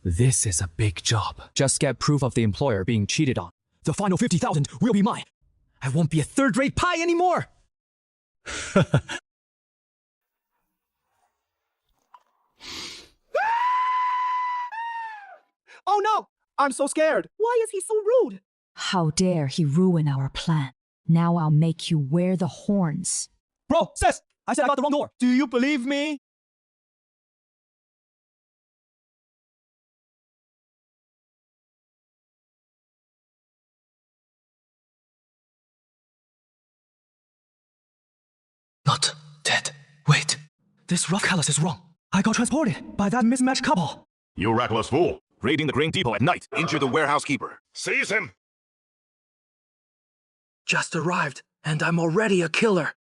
This is a big job. Just get proof of the employer being cheated on. The final 50,000 will be mine. I won't be a third-rate pie anymore. Oh no! I'm so scared. Why is he so rude? How dare he ruin our plan? Now I'll make you wear the horns. Bro, sis, I said I got the wrong door. Do you believe me? Not dead. Wait, this rough callus is wrong. I got transported by that mismatched couple. You reckless fool. Raiding the grain depot at night. Injure the warehouse keeper. Seize him! Just arrived, and I'm already a killer.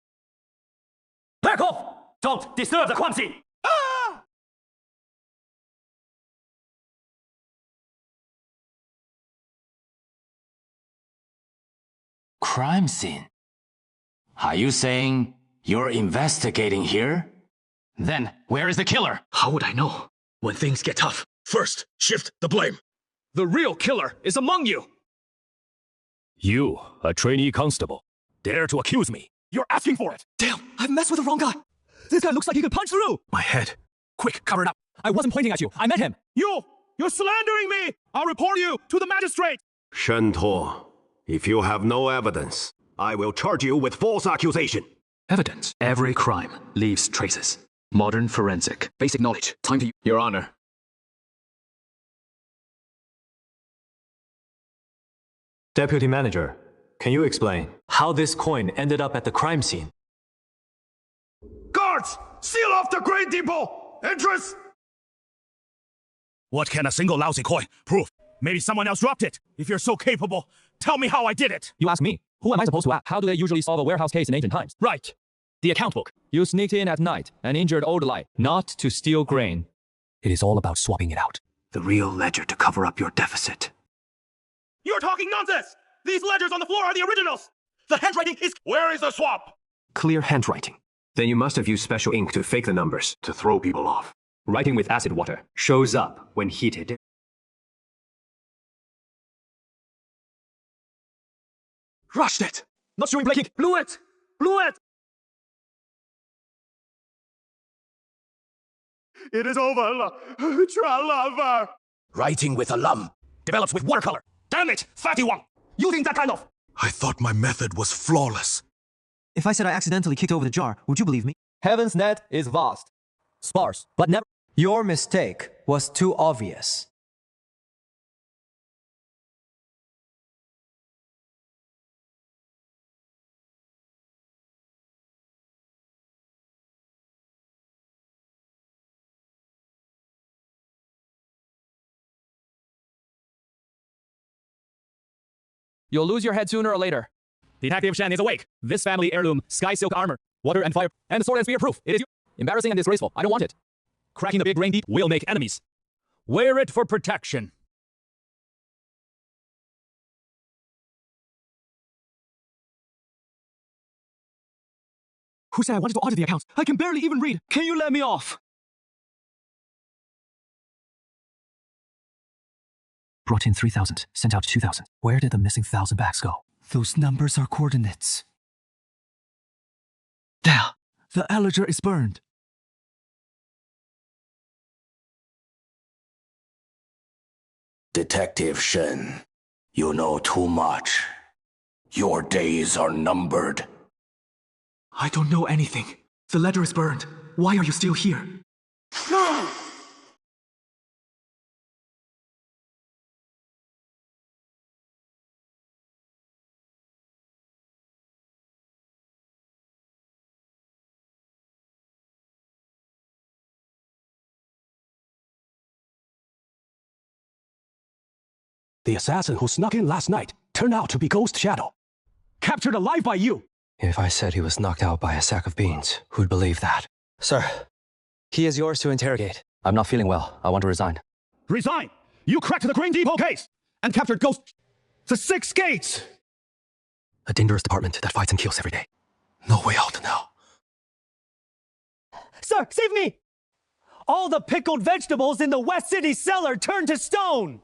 Back off! Don't disturb the crime scene! Ah! Crime scene? Are you saying you're investigating here? Then, where is the killer? How would I know when things get tough? First, shift the blame. The real killer is among you. You, a trainee constable, dare to accuse me. You're asking for it. Damn, I've messed with the wrong guy. This guy looks like he could punch through. My head. Quick, cover it up. I wasn't pointing at you. I met him. You're slandering me! I'll report you to the magistrate! Shen Tuo, if you have no evidence, I will charge you with false accusation. Evidence. Every crime leaves traces. Modern forensic. Basic knowledge. Time to... Your Honor. Deputy Manager, can you explain how this coin ended up at the crime scene? Guards! Seal off the grain depot! Entrance! What can a single lousy coin prove? Maybe someone else dropped it. If you're so capable, tell me how I did it. You ask me. Who am I supposed to ask? How do they usually solve a warehouse case in ancient times? Right. The account book. You sneaked in at night and injured old light, not to steal grain. It is all about swapping it out. The real ledger to cover up your deficit. You're talking nonsense! These ledgers on the floor are the originals! The handwriting is... Where is the swap? Clear handwriting. Then you must have used special ink to fake the numbers, to throw people off. Writing with acid water shows up when heated. Rushed it! Not showing blinking! Blew it! Blew it! It is over! Tralava! Writing with alum. Develops with watercolor. Damn it, fatty one! Using that kind of... I thought my method was flawless. If I said I accidentally kicked over the jar, would you believe me? Heaven's net is vast. Sparse, but never... Your mistake was too obvious. You'll lose your head sooner or later. Detective Shen is awake. This family heirloom, sky silk armor, water and fire, and sword and spear proof. It is embarrassing and disgraceful. I don't want it. Cracking the big grain deep will make enemies. Wear it for protection. Who said I wanted to audit the accounts? I can barely even read. Can you let me off? Brought in 3,000, sent out 2,000. Where did the missing 1,000 bags go? Those numbers are coordinates. There! The ledger is burned. Detective Shen, you know too much. Your days are numbered. I don't know anything. The ledger is burned. Why are you still here? The assassin who snuck in last night turned out to be Ghost Shadow. Captured alive by you! If I said he was knocked out by a sack of beans, who'd believe that? Sir, he is yours to interrogate. I'm not feeling well. I want to resign. Resign! You cracked the grain depot case! And captured Ghost... the 6 gates! A dangerous department that fights and kills every day. No way out now. Sir, save me! All the pickled vegetables in the West City cellar turned to stone!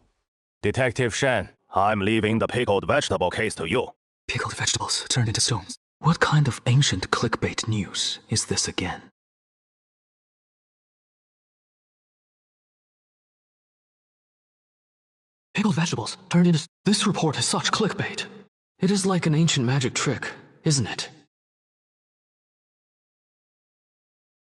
Detective Shen, I'm leaving the pickled vegetable case to you. Pickled vegetables turned into stones. What kind of ancient clickbait news is this again? Pickled vegetables turned into... This report is such clickbait. It is like an ancient magic trick, isn't it?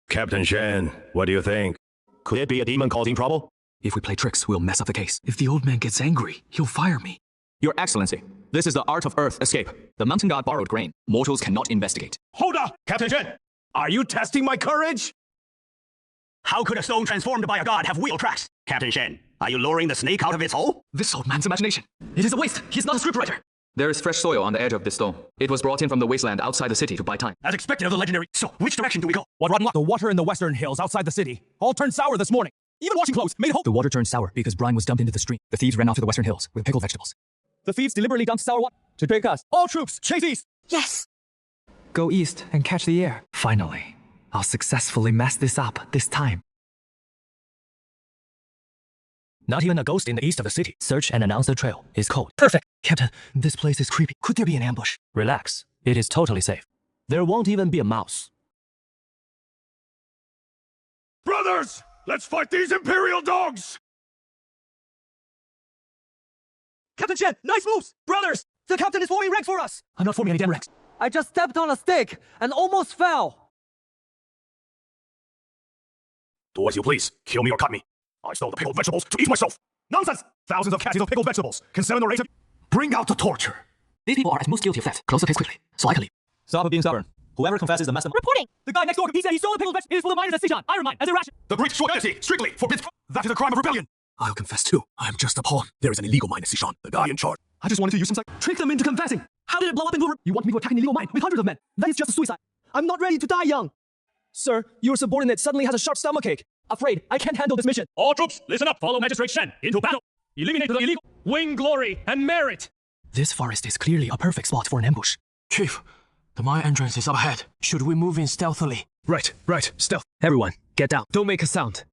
Captain Shen, what do you think? Could it be a demon causing trouble? If we play tricks, we'll mess up the case. If the old man gets angry, he'll fire me. Your Excellency, this is the art of Earth escape. The mountain god borrowed grain. Mortals cannot investigate. Hold up! Captain Shen! Are you testing my courage? How could a stone transformed by a god have wheel tracks? Captain Shen, are you luring the snake out of its hole? This old man's imagination. It is a waste. He's not a scriptwriter. There is fresh soil on the edge of this stone. It was brought in from the wasteland outside the city to buy time. As expected of the legendary. So, which direction do we go? What rotten luck? The water in the western hills outside the city all turned sour this morning. Even washing clothes made hope. The water turned sour because brine was dumped into the stream. The thieves ran off to the western hills with pickled vegetables. The thieves deliberately dumped sour water to trick us. All troops, chase east! Yes! Go east and catch the air. Finally, I'll successfully mess this up this time. Not even a ghost in the east of the city. Search and announce the trail is code. Perfect! Captain, this place is creepy. Could there be an ambush? Relax. It is totally safe. There won't even be a mouse. Brothers, let's fight these Imperial dogs! Captain Shen, nice moves! Brothers, the captain is forming ranks for us! I'm not forming any damn ranks. I just stepped on a stake and almost fell! Do as you please. Kill me or cut me. I stole the pickled vegetables to eat myself. Nonsense! Thousands of cases of pickled vegetables. Can 7 or 8 of... Bring out the torture. These people are at most guilty of theft. Close the case quickly, so I can leave. Stop being stubborn. Whoever confesses the master... Reporting! The guy next door, he said he stole the pickled vegetables. It is for the miners at Sichuan. Iron mine, as a ration. The Great Shui Dynasty strictly forbids... That is a crime of rebellion. I'll confess too. I am just a pawn. There is an illegal mine at Sichuan. The guy in charge. I just wanted to use some trick them into confessing. How did it blow up into a... You want me to attack an illegal mine with hundreds of men? That is just a suicide. I'm not ready to die young. Sir, your subordinate suddenly has a sharp stomachache. Afraid I can't handle this mission. All troops, listen up. Follow Magistrate Shen into battle. Eliminate the illegal. Win glory and merit. This forest is clearly a perfect spot for an ambush. Chief, the mine entrance is up ahead. Should we move in stealthily? Right. Stealth. Everyone, get down. Don't make a sound.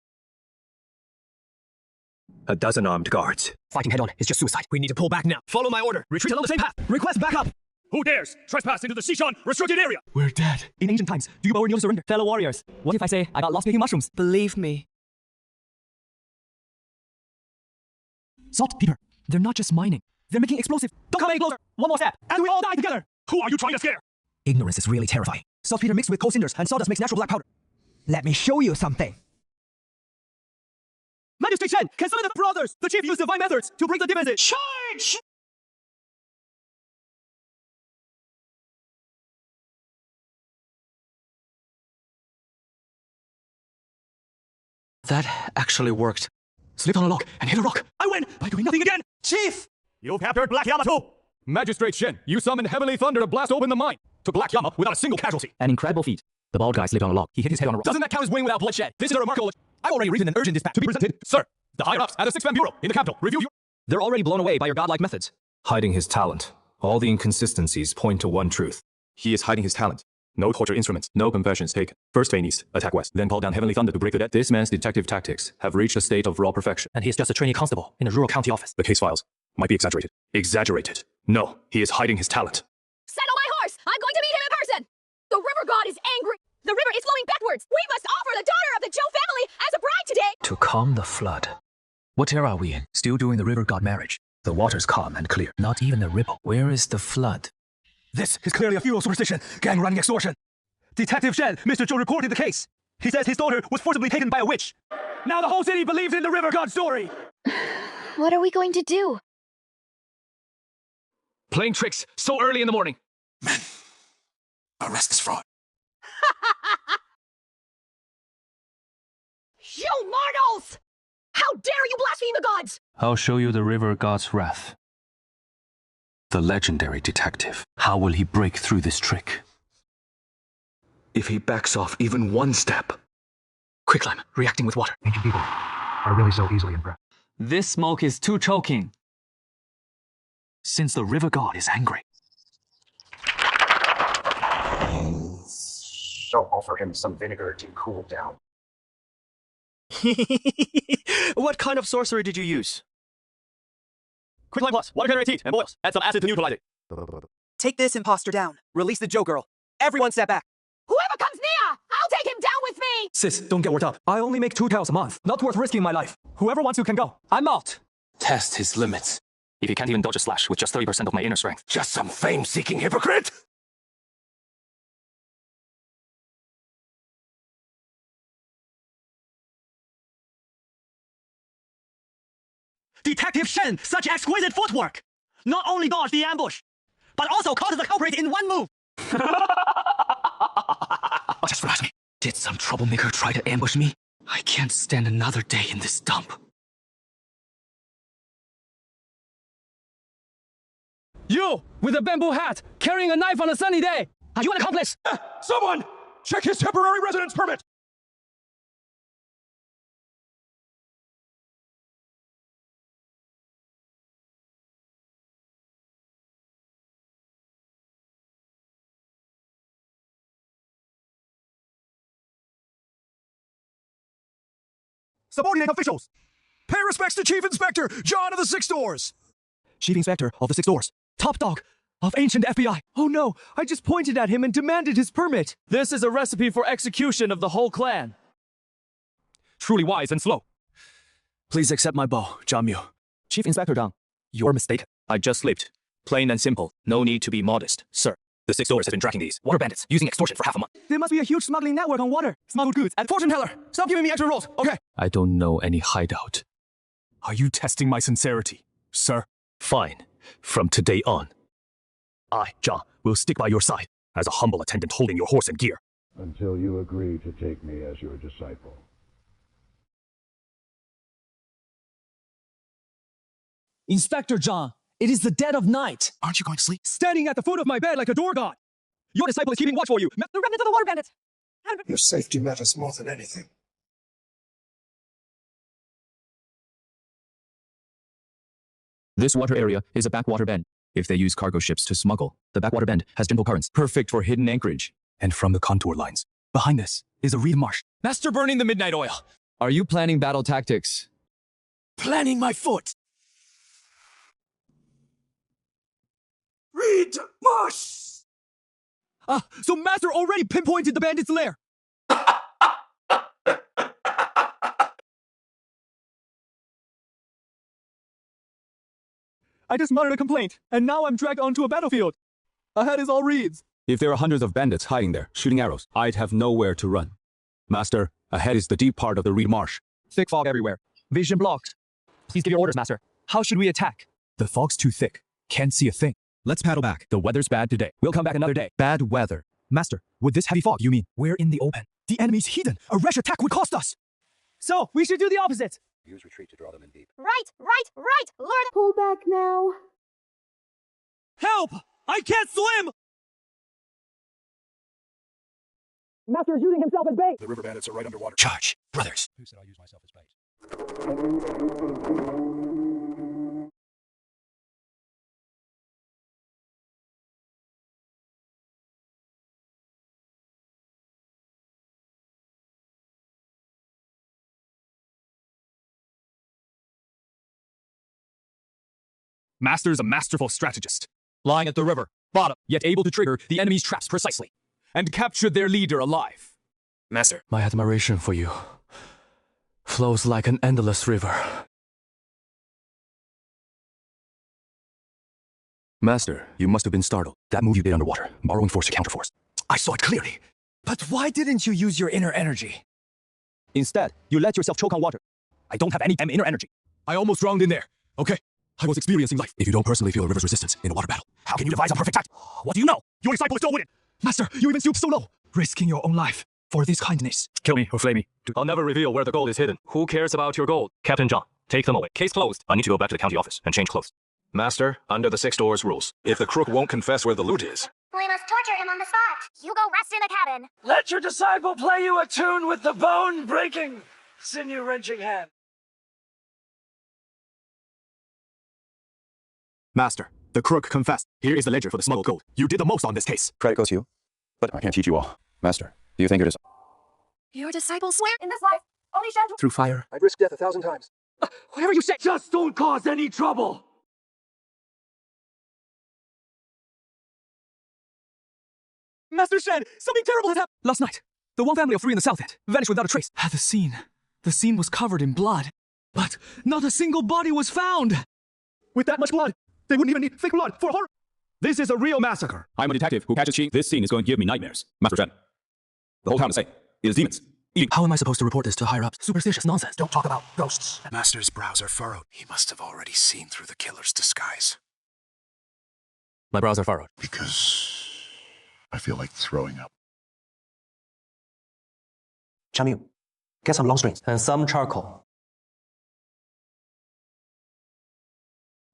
A dozen armed guards. Fighting head-on is just suicide. We need to pull back now. Follow my order. Retreat along the same path. Request backup. Who dares trespass into the Sichuan restricted area? We're dead. In ancient times, do you bow or kneel to surrender? Fellow warriors, what if I say I got lost picking mushrooms? Believe me. Saltpeter. They're not just mining. They're making explosive. Don't come any closer. One more step, and we all die together. Who are you trying to scare? Ignorance is really terrifying. Saltpeter mixed with coal cinders and sawdust makes natural black powder. Let me show you something. Magistrate Shen, can summon the brothers! The chief used divine methods to break the defenses! Charge! That actually worked. Slip on a log and hit a rock. I win by doing nothing again! Chief! You've captured Black Yama too! Magistrate Shen, you summoned heavenly thunder to blast open the mine. To Black Yama without a single casualty. An incredible feat. The bald guy slipped on a log. He hit his head on a rock. Doesn't that count as winning without bloodshed? This is a remarkable... I've already written an urgent dispatch to be presented. Sir, the higher-ups at the 6th Bureau in the capital review your... They're already blown away by your godlike methods. Hiding his talent. All the inconsistencies point to one truth. He is hiding his talent. No torture instruments, no confessions taken. First feign east, attack west, then call down heavenly thunder to break the dead. This man's detective tactics have reached a state of raw perfection. And he is just a trainee constable in a rural county office. The case files might be exaggerated. Exaggerated. No, he is hiding his talent. Saddle my horse! I'm going to meet him in person! The river god is angry! The river is flowing backwards! We must offer the daughter of the Zhou family as a bride today! To calm the flood. What era are we in? Still doing the river god marriage. The water's calm and clear. Not even a ripple. Where is the flood? This is clearly a feudal superstition. Gang running extortion. Detective Shen, Mr. Zhou reported the case. He says his daughter was forcibly taken by a witch. Now the whole city believes in the river god story! What are we going to do? Playing tricks so early in the morning. Men, arrest this fraud. You mortals! How dare you blaspheme the gods! I'll show you the river god's wrath. The legendary detective. How will he break through this trick? If he backs off even one step. Quicklime, reacting with water. Ancient people are really so easily impressed. This smoke is too choking. Since the river god is angry. Shall offer him some vinegar to cool down. What kind of sorcery did you use? Quicklime plus, water generate heat, and boils. Add some acid to neutralize it. Take this imposter down. Release the Joe girl. Everyone step back. Whoever comes near, I'll take him down with me! Sis, don't get worked up. I only make 2 taels a month. Not worth risking my life. Whoever wants to can go. I'm out. Test his limits. If he can't even dodge a slash with just 30% of my inner strength. Just some fame-seeking hypocrite! Detective Shen, such exquisite footwork! Not only dodged the ambush, but also caught the culprit in one move! Just relax me. Did some troublemaker try to ambush me? I can't stand another day in this dump. You, with a bamboo hat, carrying a knife on a sunny day! Are you an accomplice? Someone! Check his temporary residence permit! Subordinate officials! Pay respects to Chief Inspector John of the Six Doors! Chief Inspector of the Six Doors. Top dog of ancient FBI. Oh no, I just pointed at him and demanded his permit. This is a recipe for execution of the whole clan. Truly wise and slow. Please accept my bow, Zhang Miu. Chief Inspector Dang, you're mistaken. I just slipped. Plain and simple. No need to be modest, sir. The Six Doors has been tracking these water bandits using extortion for half a month. There must be a huge smuggling network on water. Smuggled goods and fortune teller. Stop giving me extra rolls, okay? I don't know any hideout. Are you testing my sincerity, sir? Fine. From today on, I, Zhang, will stick by your side as a humble attendant holding your horse and gear. Until you agree to take me as your disciple. Inspector Zhang, it is the dead of night. Aren't you going to sleep? Standing at the foot of my bed like a door god. Your disciple is keeping watch for you. The remnants of the water bandits. Your safety matters more than anything. This water area is a backwater bend. If they use cargo ships to smuggle, the backwater bend has gentle currents, perfect for hidden anchorage. And from the contour lines, behind this is a reed marsh. Master burning the midnight oil. Are you planning battle tactics? Planning my foot. Reed marsh! So Master already pinpointed the bandit's lair. I just muttered a complaint, and now I'm dragged onto a battlefield. Ahead is all reeds. If there are hundreds of bandits hiding there, shooting arrows, I'd have nowhere to run. Master, ahead is the deep part of the reed marsh. Thick fog everywhere. Vision blocked. Please give your orders, Master. How should we attack? The fog's too thick. Can't see a thing. Let's paddle back. The weather's bad today. We'll come back another day. Bad weather. Master, with this heavy fog, you mean we're in the open? The enemy's hidden. A rash attack would cost us. So, we should do the opposite. Use retreat to draw them in deep. Right! Lord, pull back now. Help! I can't swim! Master is using himself as bait. The river bandits are right underwater. Charge, brothers. Who said I use myself as bait? Master's a masterful strategist, lying at the river, bottom, yet able to trigger the enemy's traps precisely, and capture their leader alive. Master, My admiration for you flows like an endless river. Master, you must have been startled. That move you did underwater, borrowing force to counterforce. I saw it clearly. But why didn't you use your inner energy? Instead, you let yourself choke on water. I don't have any damn inner energy. I almost drowned in there, okay? I was experiencing life. If you don't personally feel a river's resistance in a water battle, how can you devise a perfect act? What do you know? Your disciple is still winning. Master, you even stooped so low, risking your own life for this kindness. Kill me or flay me. I'll never reveal where the gold is hidden. Who cares about your gold? Captain John, take them away. Case closed. I need to go back to the county office and change clothes. Master, under the Six Doors rules, if the crook won't confess where the loot is, We must torture him on the spot. You go rest in the cabin. Let your disciple play you a tune with the bone-breaking, sinew-wrenching hand. Master, the crook confessed. Here is the ledger for the smuggled gold. You did the most on this case. Credit goes to you, but I can't teach you all. Master, do you think it is... Your disciple swear in this life Only Shen Tuo. Through fire. I'd risk death 1,000 times. Whatever you say, just don't cause any trouble. Master Shen, something terrible has happened. Last night, the one family of 3 in the south end vanished without a trace. At the scene was covered in blood, but not a single body was found. With that much blood, they wouldn't even need fake blood for horror. This is a real massacre. I'm a detective who catches cheat. This scene is going to give me nightmares. Master Shen. The whole town is saying it is demons. How am I supposed to report this to higher ups? Superstitious nonsense. Don't talk about ghosts. Master's brows are furrowed. He must have already seen through the killer's disguise. My brows are furrowed. Because I feel like throwing up. Chamiu, get some long strings and some charcoal.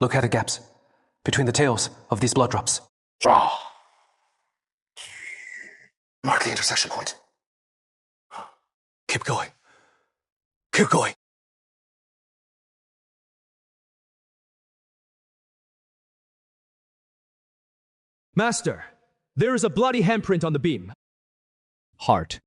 Look at the gaps between the tails of these blood drops. Draw. Mark the intersection point. Keep going. Keep going. Master, there is a bloody handprint on the beam. Heart.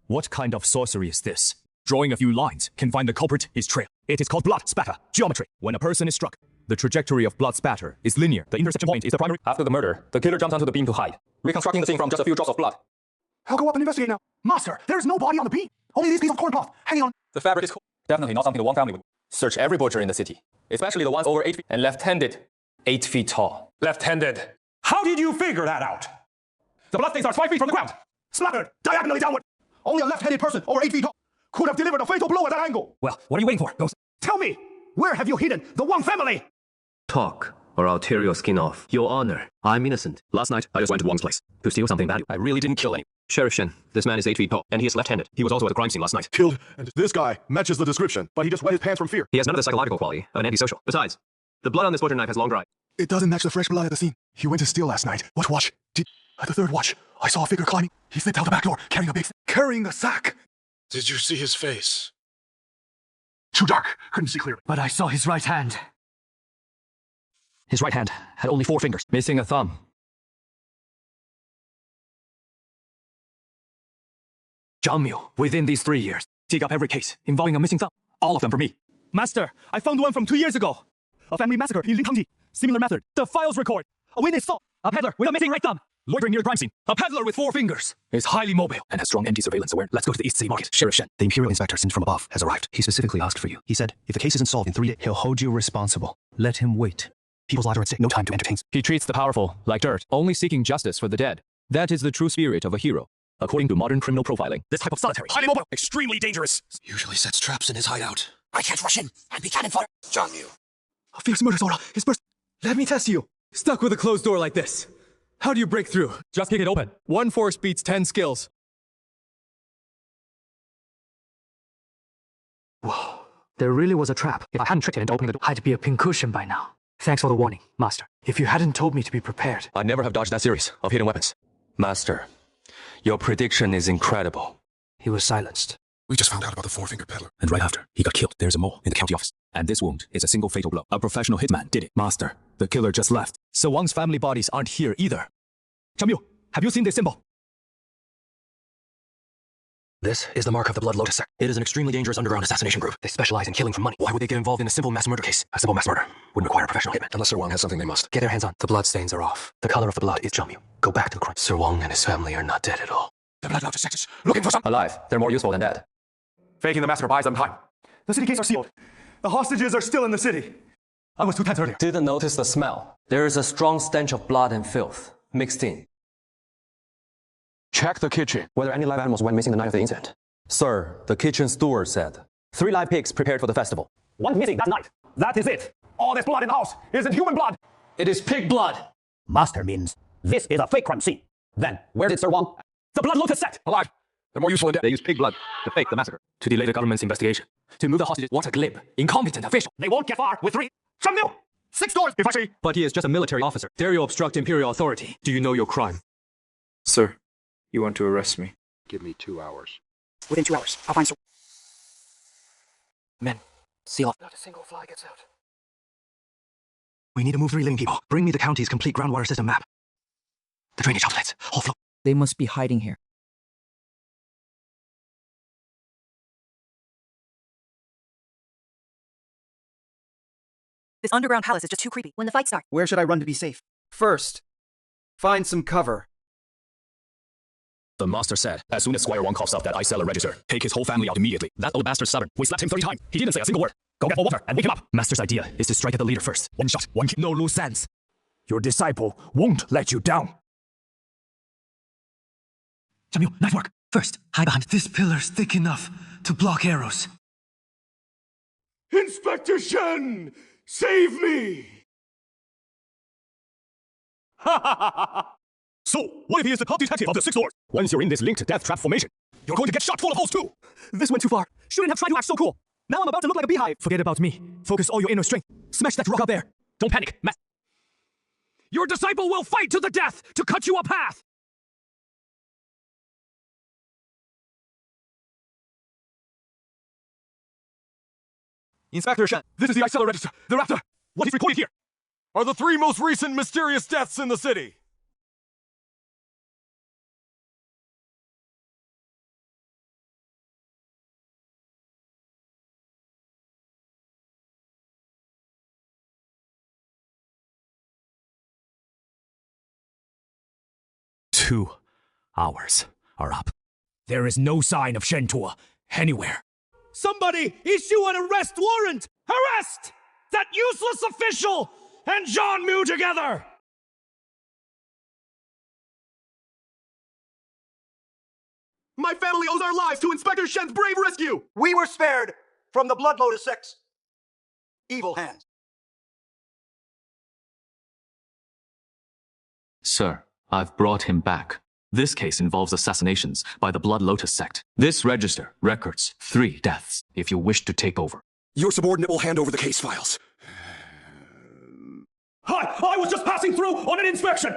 What kind of sorcery is this? Drawing a few lines can find the culprit, his trail. It is called blood spatter geometry. When a person is struck, the trajectory of blood spatter is linear. The intersection point is the primary. After the murder, the killer jumped onto the beam to hide, reconstructing the scene from just a few drops of blood. I'll go up and investigate now. Master, there's no body on the beam. Only these pieces of corn cloth hanging on. The fabric is cool. Definitely not something the one family would. Search every butcher in the city, especially the ones over 8 feet and left-handed, 8 feet tall. Left-handed. How did you figure that out? The bloodstains are 5 feet from the ground. Splattered diagonally downward. Only a left-handed person over 8 feet tall could have delivered a fatal blow at that angle. Well, what are you waiting for? Go. Tell me, where have you hidden the one family? Talk, or I'll tear your skin off. Your honor, I'm innocent. Last night, I just went to Wang's place to steal something valuable. I really didn't kill any. Sheriff Shen, this man is 8 feet tall, and he is left-handed. He was also at the crime scene last night. Killed, and this guy matches the description, but he just wet his pants from fear. He has none of the psychological quality of an antisocial. Besides, the blood on this butcher knife has long dry. It doesn't match the fresh blood at the scene. He went to steal last night. What watch? At the third watch, I saw a figure climbing. He slipped out the back door, carrying a sack. Did you see his face? Too dark. Couldn't see clearly. But I saw his right hand. His right hand had only 4 fingers, missing a thumb. Jiangmiu, within these 3 years, dig up every case involving a missing thumb. All of them for me. Master, I found one from 2 years ago. A family massacre in Lingtangji. Similar method. The files record. A witness saw a peddler with a missing right thumb. Loitering near the crime scene. A peddler with 4 fingers. Is highly mobile and has strong anti-surveillance awareness. Let's go to the East City Market. Sheriff Shen, the Imperial Inspector sent from above, has arrived. He specifically asked for you. He said, if the case isn't solved in 3 days, he'll hold you responsible. Let him wait. People's lives are at stake. No time to entertain. He treats the powerful like dirt, only seeking justice for the dead. That is the true spirit of a hero, according to modern criminal profiling. This type of solitary, highly mobile, extremely dangerous. Usually sets traps in his hideout. I can't rush in and be cannon fodder. Jiangmiu. A fierce murder aura is burst. Let me test you. Stuck with a closed door like this. How do you break through? Just kick it open. 1 force beats 10 skills. Whoa. There really was a trap. If I hadn't tricked it into opening the door, I'd be a pincushion by now. Thanks for the warning, Master. If you hadn't told me to be prepared, I'd never have dodged that series of hidden weapons. Master, your prediction is incredible. He was silenced. We just found out about the 4-fingered peddler. And right after, he got killed. There's a mole in the county office. And this wound is a single fatal blow. A professional hitman did it. Master, the killer just left. So Wang's family bodies aren't here either. Chamiu, have you seen this symbol? This is the mark of the Blood Lotus sect. It is an extremely dangerous underground assassination group. They specialize in killing for money. Why would they get involved in a simple mass murder case? A simple mass murder wouldn't require a professional hitman. Unless Sir Wang has something they must. Get their hands on. The blood stains are off. The color of the blood is Jiangmiu. Go back to the crime. Sir Wang and his family are not dead at all. The Blood Lotus sect is looking for some. Alive. They're more useful than dead. Faking the massacre buys them time. The city gates are sealed. The hostages are still in the city. I was 2 times earlier. Didn't notice the smell. There is a strong stench of blood and filth mixed in. Check the kitchen. Were there any live animals went missing the night of the incident? Sir, the kitchen steward said 3 live pigs prepared for the festival. One missing that night. That is it. All this blood in the house isn't human blood. It is pig blood. Master means this is a fake crime scene. Then, where did Sir Wang? The Blood Lotus sect! Alive. They're more useful than dead. They use pig blood to fake the massacre. To delay the government's investigation. To move the hostages. What a glib, incompetent official. They won't get far with 3. Chamiu! 6 doors if I see. But he is just a military officer. Dare you obstruct imperial authority? Do you know your crime? Sir, you want to arrest me? Give me 2 hours. Within 2 hours, I'll find Sir. Men, seal off. Not a single fly gets out. We need to move 3 living people. Bring me the county's complete groundwater system map. The drainage outlets, whole flow. They must be hiding here. This underground palace is just too creepy. When the fight starts. Where should I run to be safe? First, find some cover. The master said, as soon as Squire Wang coughs up that ice cellar register, take his whole family out immediately. That old bastard's stubborn. We slapped him 30 times. He didn't say a single word. Go get more water and wake him up. Master's idea is to strike at the leader first. One shot, one kill. No loose ends. Your disciple won't let you down. Samuel, nice work. First, hide behind. This pillar's thick enough to block arrows. Inspector Shen! Save me! Ha ha ha ha! So, what if he is the top detective of the Six Lords? Once you're in this linked death trap formation, you're going to get shot full of holes too! This went too far. Shouldn't have tried to act so cool. Now I'm about to look like a beehive. Forget about me. Focus all your inner strength. Smash that rock out there. Don't panic, Your disciple will fight to the death to cut you a path! Inspector Shen, this is the ice cellar register. They're after. What is recorded here? Are the 3 most recent mysterious deaths in the city. Two hours are up. There is no sign of Shen Tuo anywhere. Somebody issue an arrest warrant! Arrest that useless official and John Mu together! My family owes our lives to Inspector Shen's brave rescue! We were spared from the Blood Lotus sect's evil hands. Sir, I've brought him back. This case involves assassinations by the Blood Lotus sect. This register records 3 deaths. If you wish to take over. Your subordinate will hand over the case files. I was just passing through on an inspection!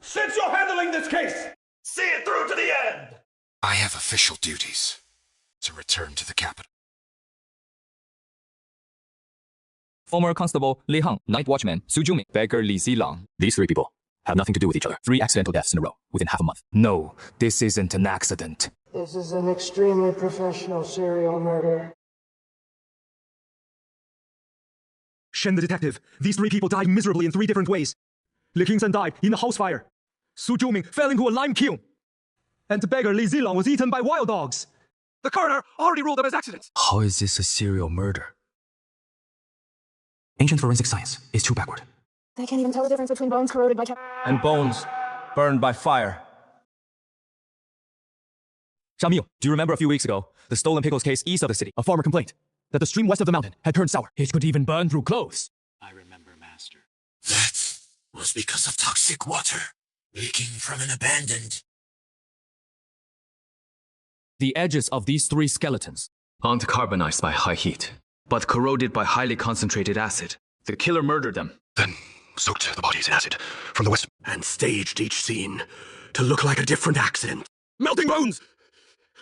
Since you're handling this case, see it through to the end! I have official duties to return to the capital. Former constable Li Heng, night watchman Su Juming, beggar Li Zilang. These 3 people have nothing to do with each other. 3 accidental deaths in a row within half a month. No, this isn't an accident. This is an extremely professional serial murder. Shen the detective, these 3 people died miserably in 3 different ways. Li Qingzhen died in a house fire. Su Juming fell into a lime kiln. And the beggar Li Zilang was eaten by wild dogs. The coroner already ruled them as accidents. How is this a serial murder? Ancient forensic science is too backward. They can't even tell the difference between bones corroded by and bones burned by fire. Xiao, do you remember a few weeks ago, the stolen pickles case east of the city? A farmer complained that the stream west of the mountain had turned sour. It could even burn through clothes. I remember, Master. That was because of toxic water leaking from an abandoned. The edges of these 3 skeletons aren't carbonized by high heat, but corroded by highly concentrated acid. The killer murdered them. Then soaked the bodies in acid from the west and staged each scene to look like a different accident. Melting bones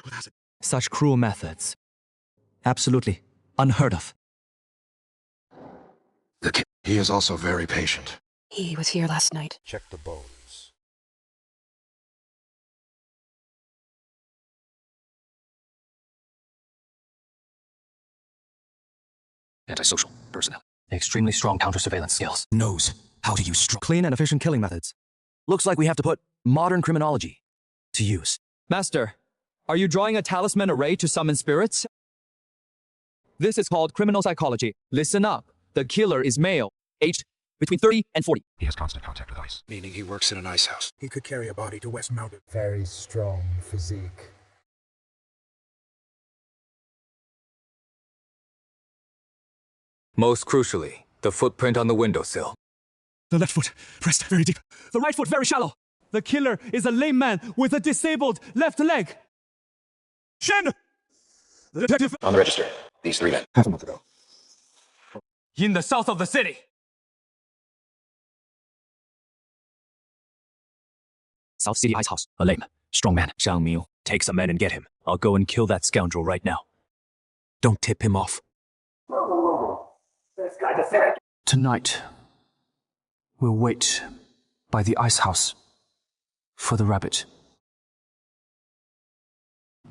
with acid. Such cruel methods. Absolutely unheard of. He is also very patient. He was here last night. Check the bones. Antisocial personality. Extremely strong counter-surveillance skills. Knows how to use strong. Clean and efficient killing methods. Looks like we have to put modern criminology to use. Master, are you drawing a talisman array to summon spirits? This is called criminal psychology. Listen up. The killer is male, aged between 30 and 40. He has constant contact with ice. Meaning he works in an ice house. He could carry a body to West Mountain. Very strong physique. Most crucially, the footprint on the windowsill. The left foot pressed very deep. The right foot very shallow. The killer is a lame man with a disabled left leg. Shen! The detective... On the register, these 3 men. Half a month ago. In the south of the city. South City Ice House. A lame, strong man. Zhang Miu, take some men and get him. I'll go and kill that scoundrel right now. Don't tip him off. Tonight, we'll wait by the ice house for the rabbit.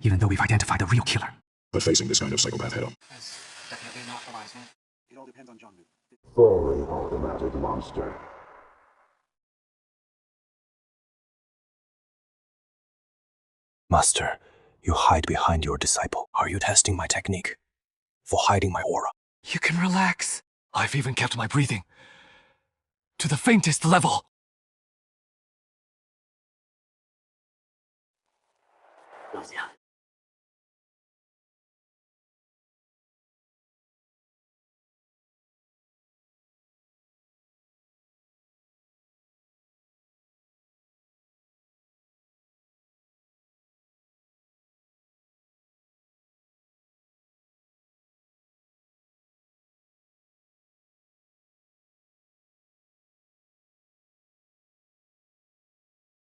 Even though we've identified the real killer. But facing this kind of psychopath head-on. Fully automatic monster. Master, you hide behind your disciple. Are you testing my technique? For hiding my aura? You can relax. I've even kept my breathing to the faintest level.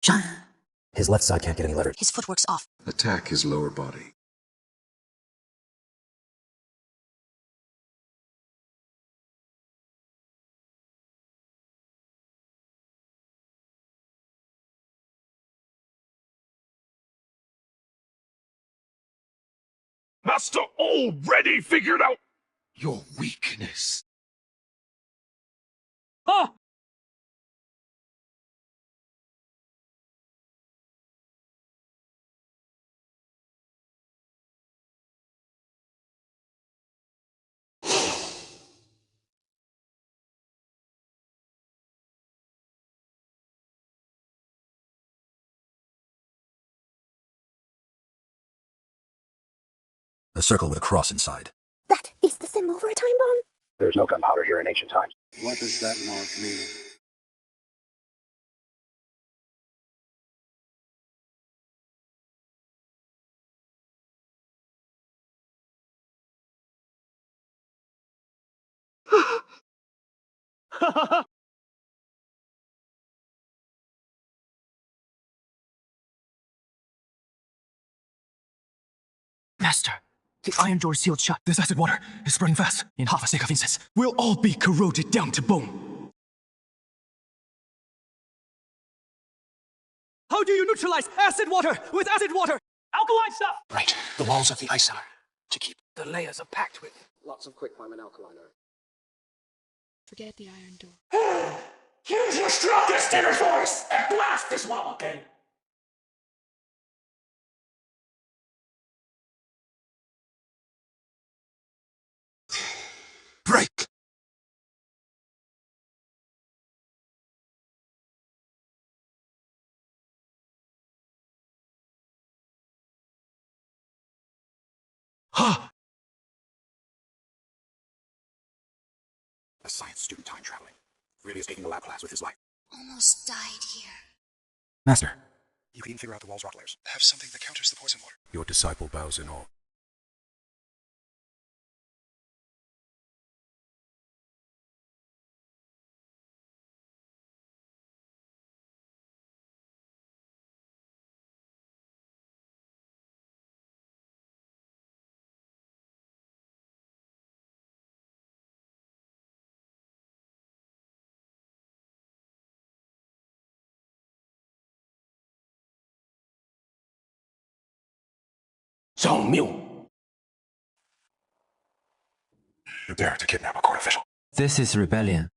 John. His left side can't get any leverage. His footwork's off. Attack his lower body. Master already figured out your weakness. Ah! A circle with a cross inside. That is the symbol for a time bomb. There's no gunpowder here in ancient times. What does that mark mean? Master, the iron door is sealed shut. This acid water is spreading fast. In half a stick of incense, we'll all be corroded down to bone. How do you neutralize acid water with acid water? Alkaline stuff! Right. The walls of the ice cellar. To keep The layers are packed with. lots of quicklime and alkaline earth. Forget the iron door. Use your strongest inner force and blast this wall again. Break! A science student time traveling. Really is taking a lab class with his life. Almost died here. Master. You can even figure out the wall's rock layers. Have something that counters the poison water. Your disciple bows in awe. You dare to kidnap a court official. This is rebellion.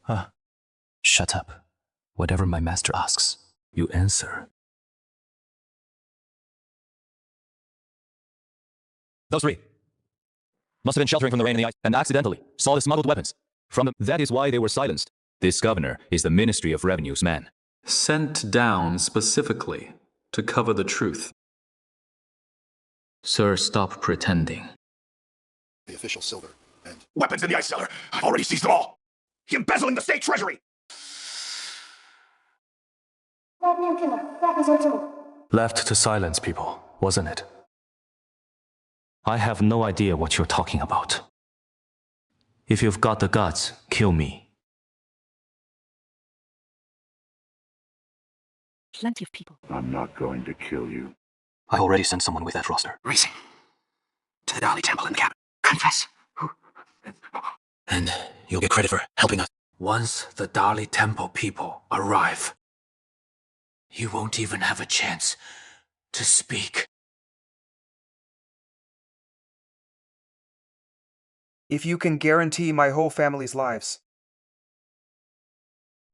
Huh. Shut up. Whatever my master asks, you answer. Those three must have been sheltering from the rain and the ice and accidentally saw the smuggled weapons from them. That is why they were silenced. This governor is the Ministry of Revenue's man. Sent down specifically to cover the truth. Sir, stop pretending. The official silver and Weapons in the ice cellar. I've already seized them all. Embezzling the state treasury. Left to silence people, wasn't it? I have no idea what you're talking about. If you've got the guts, kill me. Plenty of people. I'm not going to kill you. I already sent someone with that roster. racing. To the Dali temple in the cabin. Confess. And you'll get credit for helping us. Once the Dali temple people arrive, you won't even have a chance to speak. If you can guarantee my whole family's lives,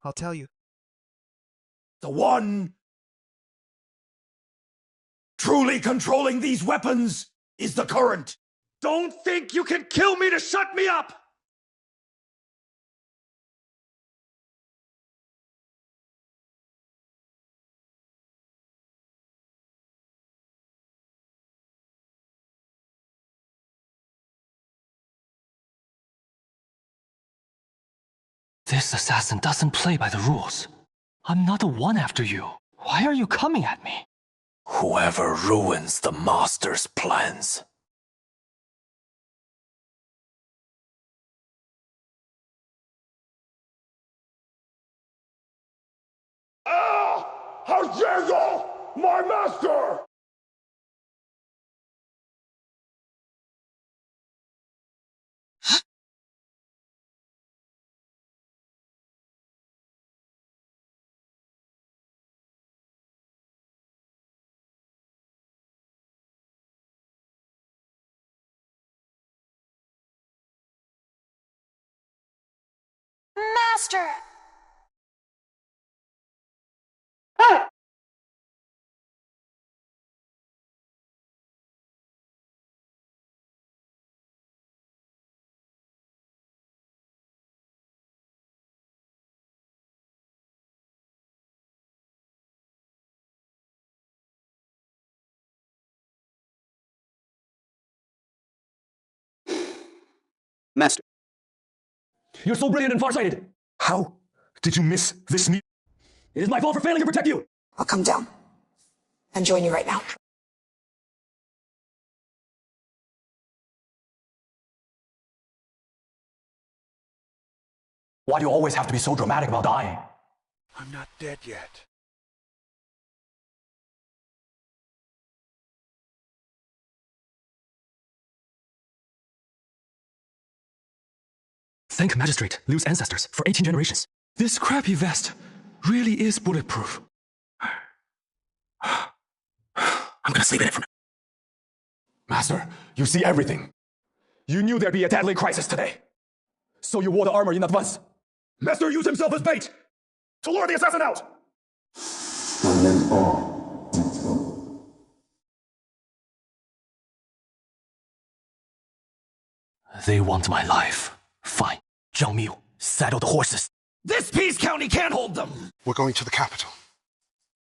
I'll tell you. The one truly controlling these weapons is the current. Don't think you can kill me to shut me up! This assassin doesn't play by the rules. I'm not the one after you. Why are you coming at me? Whoever ruins the master's plans. Ah! How dare you! My master! Master! Master. You're so brilliant and farsighted. How did you miss this meet? It is my fault for failing to protect you. I'll come down and join you right now. Why do you always have to be so dramatic about dying? I'm not dead yet. Thank Magistrate Liu's ancestors for 18 generations. This crappy vest really is bulletproof. I'm gonna sleep in it for now. Master, you see everything. You knew there'd be a deadly crisis today. So you wore the armor in advance. Master used himself as bait to lure the assassin out. And then all. Let's go. They want my life. Fine. Zhang Miu, saddle the horses. This Peace County can't hold them. We're going to the capital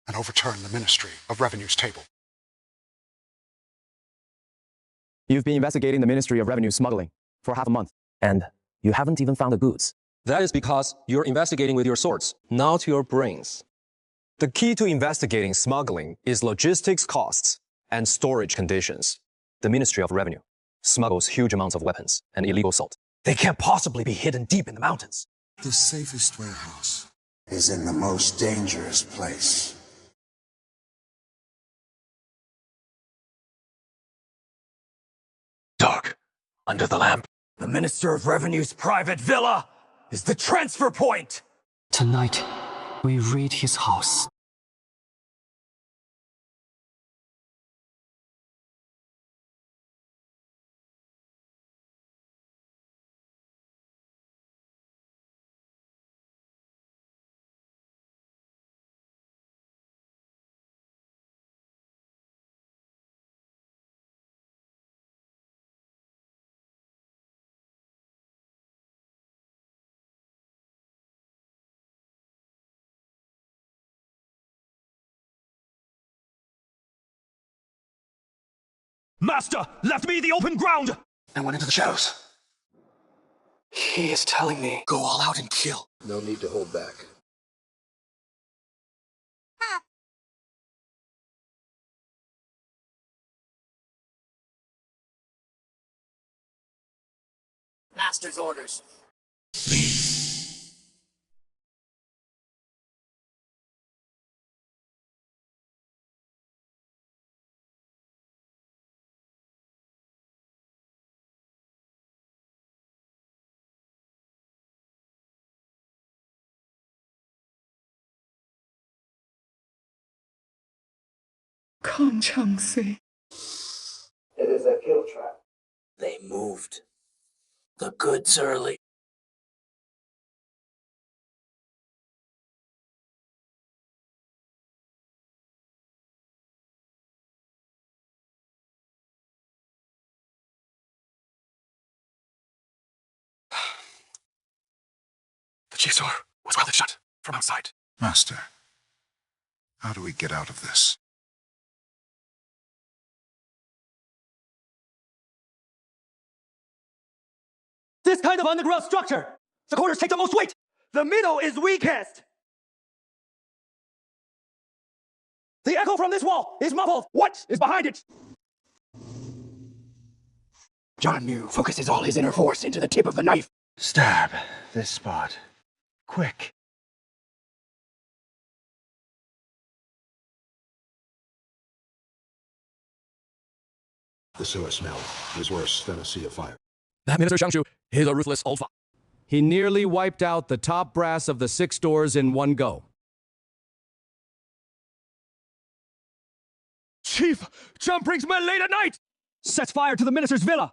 and overturn the Ministry of Revenue's table. You've been investigating the Ministry of Revenue smuggling for half a month, and you haven't even found the goods. That is because you're investigating with your swords, not your brains. The key to investigating smuggling is logistics costs and storage conditions. The Ministry of Revenue smuggles huge amounts of weapons and illegal salt. They can't possibly be hidden deep in the mountains. The safest warehouse is in the most dangerous place. Dark, under the lamp. The Minister of Revenue's private villa is the transfer point! Tonight, we raid his house. Master left me the open ground. I went into the shadows. He is telling me, go all out and kill. No need to hold back. Master's orders. It is a kill trap. They moved. the goods early. The chief's door was welded shut from outside. Master, how do we get out of this? This kind of underground structure! The corners take the most weight! The middle is weakest! The echo from this wall is muffled! What is behind it? John Mew focuses all his inner force into the tip of the knife. Stab this spot. Quick. The sewer smell is worse than a sea of fire. That Minister Shen Tuo is a ruthless old fox. He nearly wiped out the top brass of the 6 doors in one go. Chief, Chum brings men late at night! Sets fire to the minister's villa!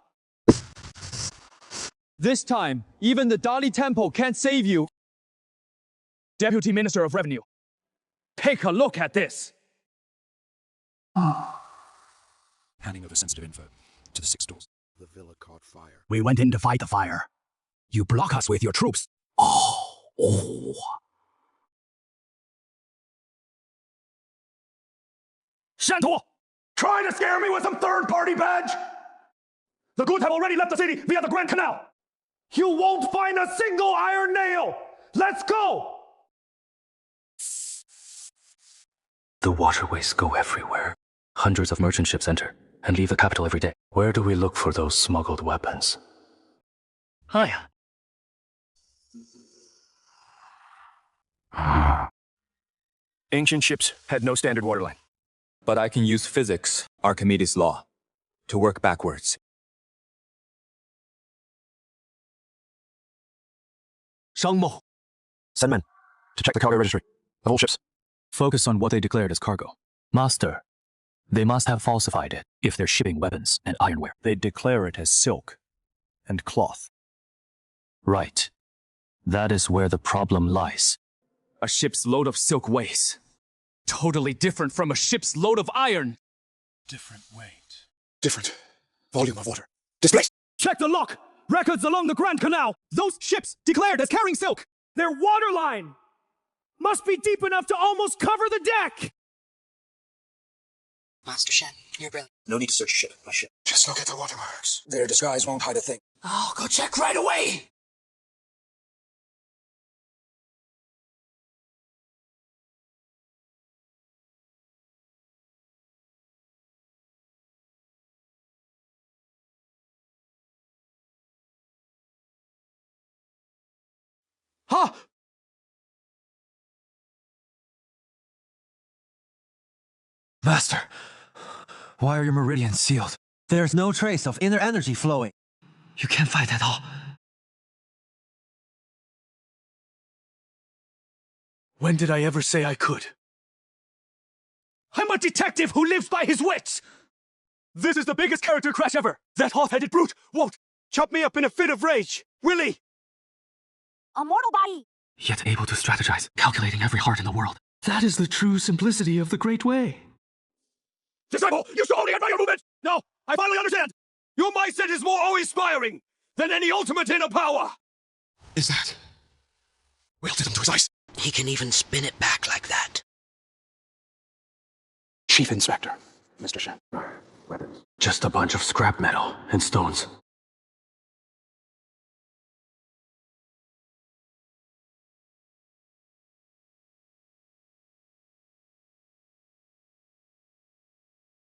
This time, even the Dali Temple can't save you. Deputy Minister of Revenue, take a look at this! Handing over sensitive info to the 6 doors. The villa caught fire. We went in to fight the fire. You block us with your troops. Shen Tuo! Trying to scare me with some third-party badge? The goods have already left the city via the Grand Canal. You won't find a single iron nail. Let's go! The waterways go everywhere. Hundreds of merchant ships enter and leave the capital every day. Where do we look for those smuggled weapons? Hiya. Ancient ships had no standard waterline. But I can use physics, Archimedes' law, to work backwards. Send men to check the cargo registry of all ships. Focus on what they declared as cargo. Master, they must have falsified it if they're shipping weapons and ironware. They declare it as silk and cloth. Right. That is where the problem lies. A ship's load of silk weighs. Totally different from a ship's load of iron. Different weight. Different volume of water. Displaced. Check the lock! Records along the Grand Canal! Those ships declared as carrying silk! Their waterline must be deep enough to almost cover the deck! Master Shen, you're brilliant. No need to search ship by ship. Just look at the watermarks. Their disguise won't hide a thing. I'll go check right away! Ha! Master, why are your meridians sealed? There's no trace of inner energy flowing. You can't fight at all. When did I ever say I could? I'm a detective who lives by his wits! This is the biggest character crash ever! That hot-headed brute won't chop me up in a fit of rage, will he? A mortal body! Yet able to strategize, calculating every heart in the world. That is the true simplicity of the Great Way. Disciple, you should only admire your movement! Now, I finally understand! Your mindset is more awe-inspiring than any ultimate inner power! Is that welded into his eyes? He can even spin it back like that. Chief Inspector, Mr. Shen. Weapons. Just a bunch of scrap metal and stones.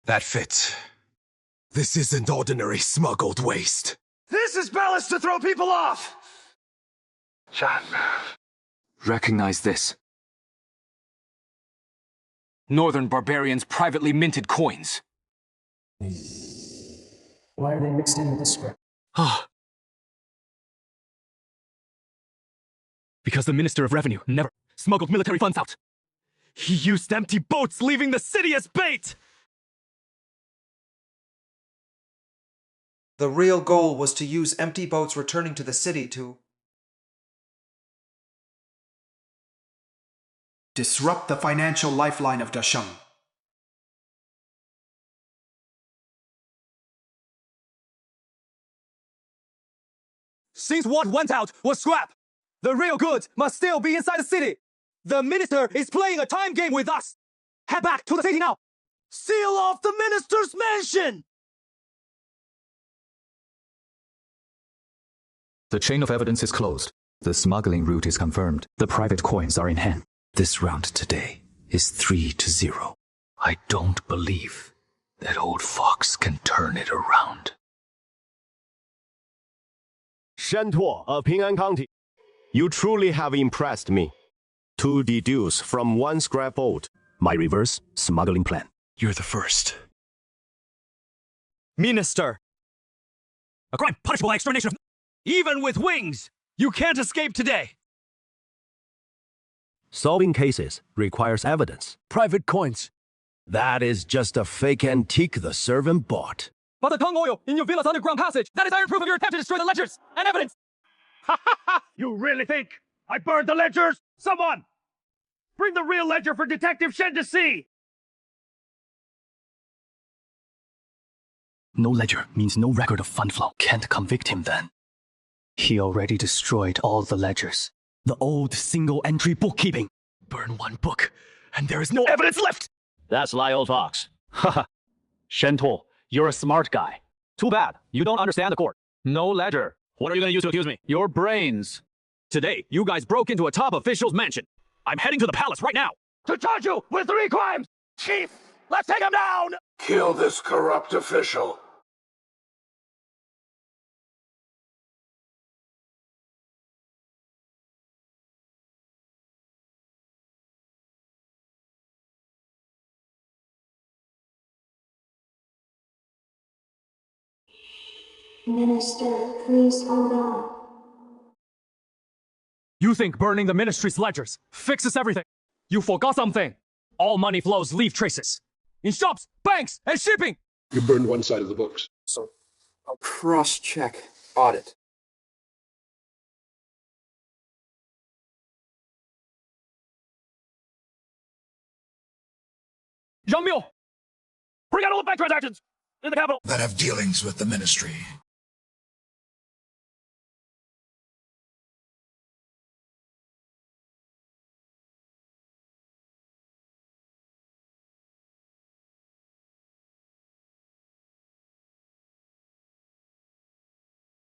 That fits. This isn't ordinary smuggled waste. This is ballast to throw people off! John. Recognize this. Northern barbarians' privately minted coins. Why are they mixed in with the script? Because the Minister of Revenue never smuggled military funds out. He used empty boats leaving the city as bait! The real goal was to use empty boats returning to the city to disrupt the financial lifeline of Dasheng. Since what went out was scrap, the real goods must still be inside the city. The minister is playing a time game with us. Head back to the city now. Seal off the minister's mansion! The chain of evidence is closed. The smuggling route is confirmed. The private coins are in hand. This round today is 3-0. I don't believe that old fox can turn it around. Shen Tuo of Ping'an County, you truly have impressed me. To deduce from one scrapboard my reverse smuggling plan. You're the first. Minister! A crime punishable by extermination of... Even with wings, you can't escape today! Solving cases requires evidence. Private coins. That is just a fake antique the servant bought. But the tung oil in your villa's underground passage, that is iron proof of your attempt to destroy the ledgers and evidence! Ha ha ha! You really think I burned the ledgers? Someone! Bring the real ledger for Detective Shen to see! No ledger means no record of fund flow. Can't convict him then. He already destroyed all the ledgers. The old single-entry bookkeeping. Burn one book, and there is no evidence left! That's lie, old fox. Haha. Shen Tuo, you're a smart guy. Too bad. You don't understand the court. No ledger. What are you going to use to accuse me? Your brains. Today, you guys broke into a top official's mansion. I'm heading to the palace right now. To charge you with 3 crimes! Chief, let's take him down! Kill this corrupt official. Minister, please hold on. You think burning the ministry's ledgers fixes everything? You forgot something. All money flows leave traces. In shops, banks, and shipping! You burned one side of the books. So, a cross-check audit. Zhang Miu! Bring out all the bank transactions in the capital! That have dealings with the ministry.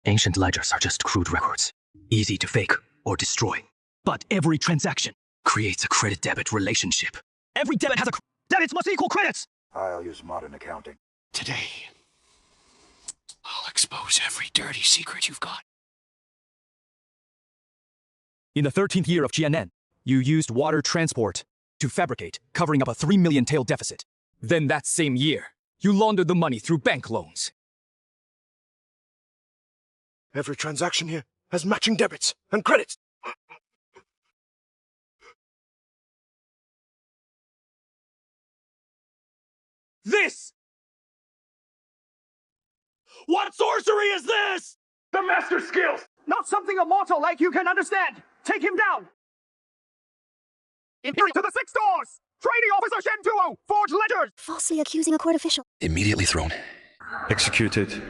Ancient ledgers are just crude records, easy to fake or destroy. But every transaction creates a credit-debit relationship. Every debit has a debits must equal credits! I'll use modern accounting. Today, I'll expose every dirty secret you've got. In the 13th year of GNN, you used water transport to fabricate, covering up a 3 million tael deficit. Then that same year, you laundered the money through bank loans. Every transaction here has matching debits and credits. This! What sorcery is this? The master skills! Not something a mortal like you can understand! Take him down! Adhering to the 6 doors! Training Officer Shen Tuo! Forged ledgers! Falsely accusing a court official. Immediately thrown. Executed.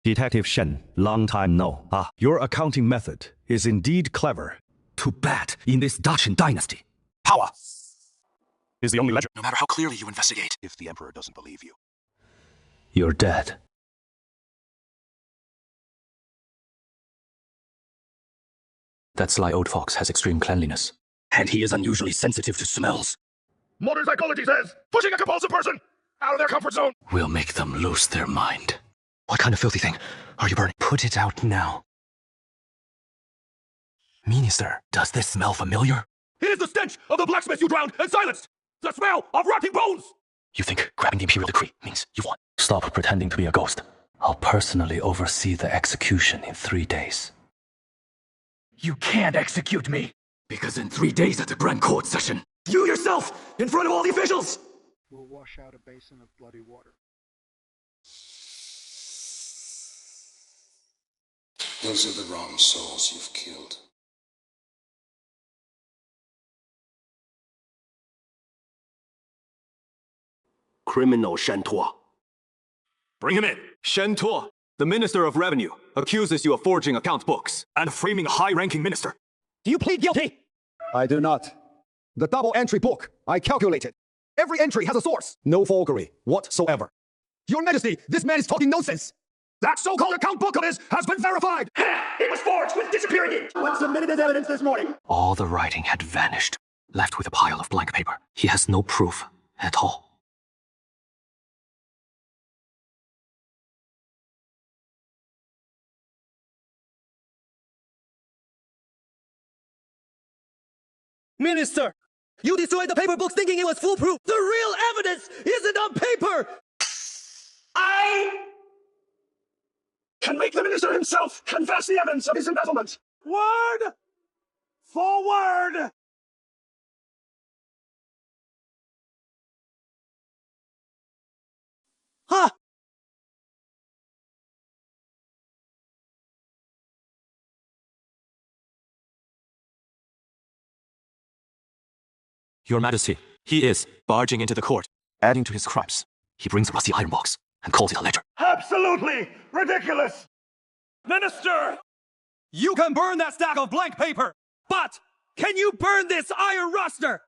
Detective Shen, long time no. Your accounting method is indeed clever. Too bad in this Dacian dynasty. Power is the only ledger. No matter how clearly you investigate, If the Emperor doesn't believe you. You're dead. That sly old fox has extreme cleanliness. And he is unusually sensitive to smells. Modern psychology says, pushing a compulsive person out of their comfort zone. We'll make them lose their mind. What kind of filthy thing are you burning? Put it out now. Minister, does this smell familiar? It is the stench of the blacksmith you drowned and silenced! The smell of rotting bones! You think grabbing the imperial decree means you've won? Stop pretending to be a ghost. I'll personally oversee the execution in 3 days. You can't execute me! Because in 3 days at the Grand Court session, you yourself, in front of all the officials, will wash out a basin of bloody water. Those are the wrong souls you've killed. Criminal Shen Tuo. Bring him in. Shen Tuo, the Minister of Revenue, accuses you of forging account books and framing a high-ranking minister. Do you plead guilty? I do not. The double entry book, I calculated. Every entry has a source. No forgery whatsoever. Your Majesty, this man is talking nonsense. That so-called account book of his has been verified. It was forged with disappearing ink when submitted as evidence this morning. All the writing had vanished, left with a pile of blank paper. He has no proof at all. Minister, you destroyed the paper books thinking it was foolproof. The real evidence isn't on paper. I can make the minister himself confess the evidence of his embezzlement. Word for word. Huh? Your Majesty, he is barging into the court, adding to his crimes. He brings a rusty iron box and calls it a ledger. Absolutely ridiculous. Minister! You can burn that stack of blank paper, but can you burn this iron roster?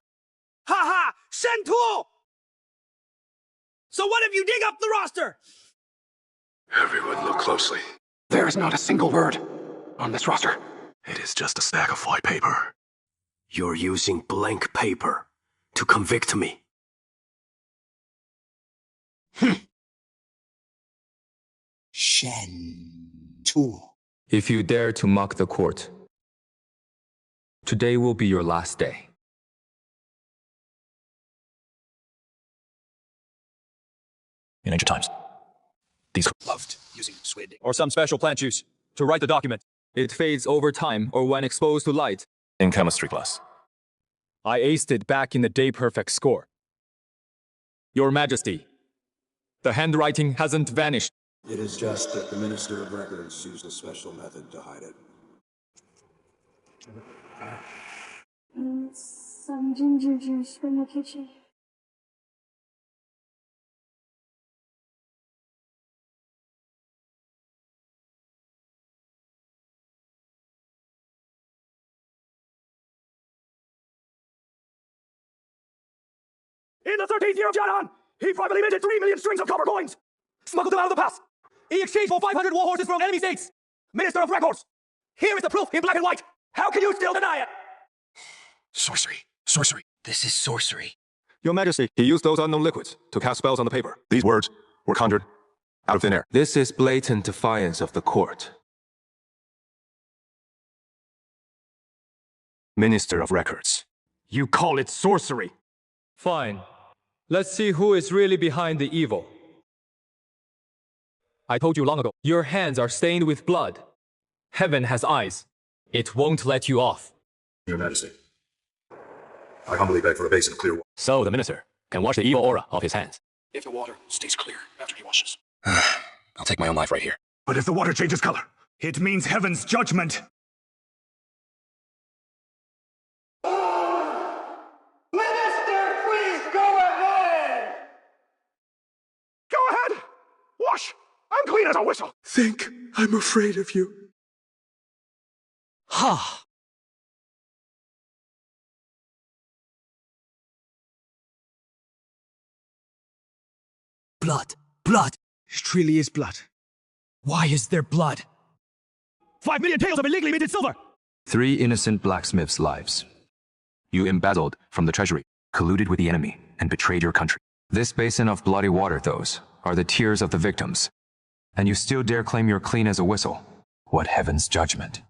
Ha ha! Shen Tuo! So what if you dig up the roster? Everyone look closely. There is not a single word on this roster. It is just a stack of white paper. You're using blank paper to convict me. Shen Tuo. If you dare to mock the court, today will be your last day. In ancient times, these loved using squid or some special plant juice to write the document. It fades over time or when exposed to light. in chemistry class. I aced it back in the day perfect score. Your Majesty, the handwriting hasn't vanished. It is just that the Minister of Records used a special method to hide it. Some ginger juice from the kitchen. In the 13th year of Jian'an, he privately minted 3 million strings of copper coins, smuggled them out of the pass. He exchanged for 500 war horses from enemy states. Minister of Records, here is the proof in black and white. How can you still deny it? Sorcery. Sorcery. This is sorcery. Your Majesty, he used those unknown liquids to cast spells on the paper. These words were conjured out of thin air. This is blatant defiance of the court. Minister of Records. You call it sorcery? Fine. Let's see who is really behind the evil. I told you long ago, your hands are stained with blood. Heaven has eyes. It won't let you off. Your Majesty, I humbly beg for a basin of clear water. So the minister can wash the evil aura off his hands. If the water stays clear after he washes. I'll take my own life right here. But if the water changes color, it means heaven's judgment. Minister, please go ahead! Go ahead! Wash! I'm clean as a whistle! Think I'm afraid of you. Ha! Blood. Blood. It really is blood. Why is there blood? 5 million taels of illegally minted silver! 3 innocent blacksmiths' lives. You embezzled from the treasury, colluded with the enemy, and betrayed your country. This basin of bloody water, those, are the tears of the victims. And you still dare claim you're clean as a whistle. What heaven's judgment.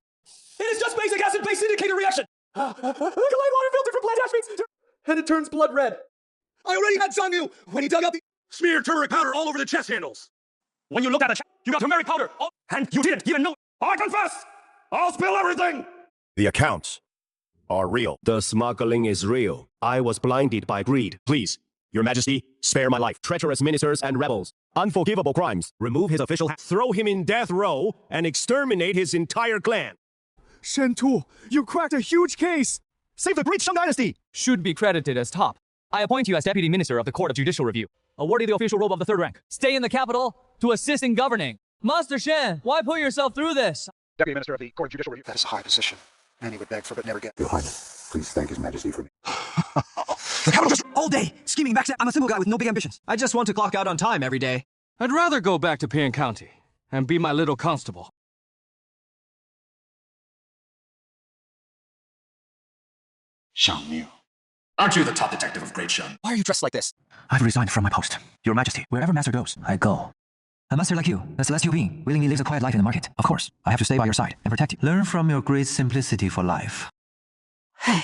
It is just basic acid-base indicator reaction! Like a light water filtered from plant ash beads, and it turns blood red. I already had Zhang Yu when he dug out the... Smeared turmeric powder all over the chest handles. When you looked at the chest, you got turmeric powder, and you didn't even know. I confess! I'll spill everything! The accounts are real. The smuggling is real. I was blinded by greed. Please, Your Majesty, spare my life. Treacherous ministers and rebels. Unforgivable crimes. Remove his official hat. Throw him in death row and exterminate his entire clan. Shen Tuo, you cracked a huge case! Save the great Shang dynasty! Should be credited as top. I appoint you as Deputy Minister of the Court of Judicial Review, awarding the official robe of the third rank. Stay in the capital to assist in governing. Master Shen, why put yourself through this? Deputy Minister of the Court of Judicial Review. That is a high position. Many would beg for but never get. Your Highness, please thank His Majesty for me. The capital just all day scheming backstab. I'm a simple guy with no big ambitions. I just want to clock out on time every day. I'd rather go back to Pian County and be my little constable. Shang Niu. Aren't you the top detective of Great Shen? Why are you dressed like this? I've resigned from my post. Your Majesty, wherever Master goes, I go. A master like you, a celestial being, willingly lives a quiet life in the market. Of course, I have to stay by your side and protect you. Learn from your great simplicity for life. Hey.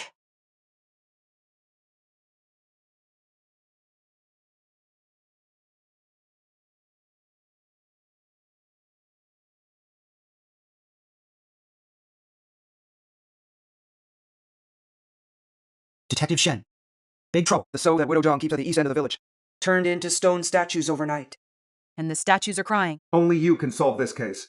Detective Shen. Big trouble. The soul that Widow Zhang keeps at the east end of the village. Turned into stone statues overnight. And the statues are crying. Only you can solve this case.